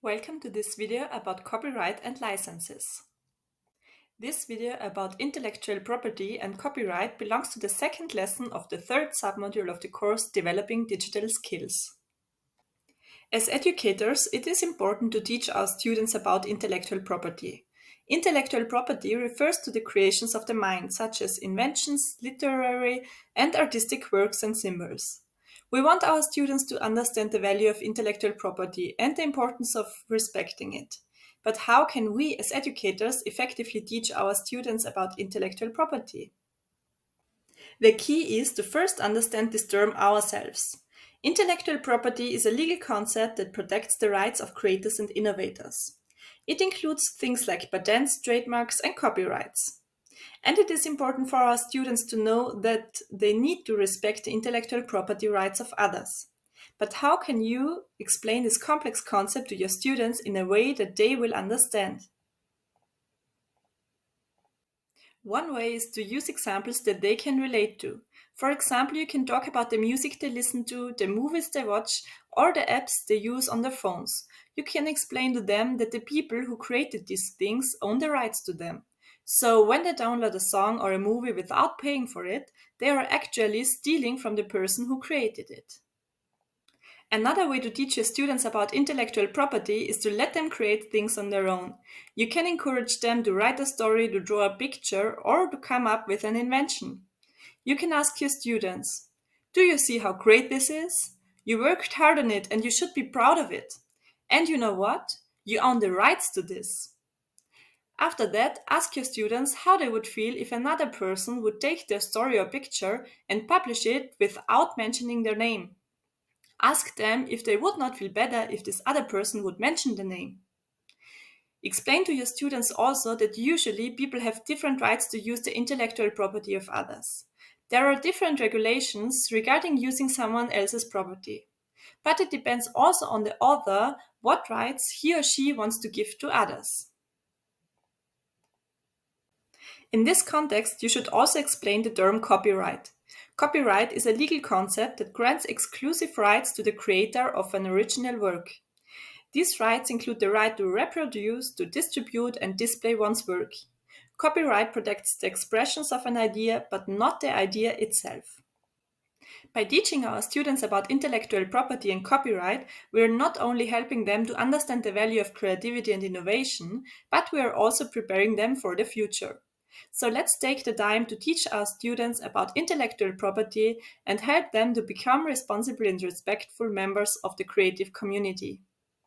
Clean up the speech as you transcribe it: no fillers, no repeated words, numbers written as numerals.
Welcome to this video about copyright and licenses. This video about intellectual property and copyright belongs to the second lesson of the third submodule of the course Developing Digital Skills. As educators, it is important to teach our students about intellectual property. Intellectual property refers to the creations of the mind, such as inventions, literary and artistic works and symbols. We want our students to understand the value of intellectual property and the importance of respecting it. But how can we, as educators, effectively teach our students about intellectual property? The key is to first understand this term ourselves. Intellectual property is a legal concept that protects the rights of creators and innovators. It includes things like patents, trademarks, and copyrights. And it is important for our students to know that they need to respect the intellectual property rights of others. But how can you explain this complex concept to your students in a way that they will understand? One way is to use examples that they can relate to. For example, you can talk about the music they listen to, the movies they watch, or the apps they use on their phones. You can explain to them that the people who created these things own the rights to them. So when they download a song or a movie without paying for it, they are actually stealing from the person who created it. Another way to teach your students about intellectual property is to let them create things on their own. You can encourage them to write a story, to draw a picture, or to come up with an invention. You can ask your students, "Do you see how great this is? You worked hard on it and you should be proud of it. And you know what? You own the rights to this." After that, ask your students how they would feel if another person would take their story or picture and publish it without mentioning their name. Ask them if they would not feel better if this other person would mention the name. Explain to your students also that usually people have different rights to use the intellectual property of others. There are different regulations regarding using someone else's property. But it depends also on the author what rights he or she wants to give to others. In this context, you should also explain the term copyright. Copyright is a legal concept that grants exclusive rights to the creator of an original work. These rights include the right to reproduce, to distribute, and display one's work. Copyright protects the expressions of an idea, but not the idea itself. By teaching our students about intellectual property and copyright, we are not only helping them to understand the value of creativity and innovation, but we are also preparing them for the future. So let's take the time to teach our students about intellectual property and help them to become responsible and respectful members of the creative community.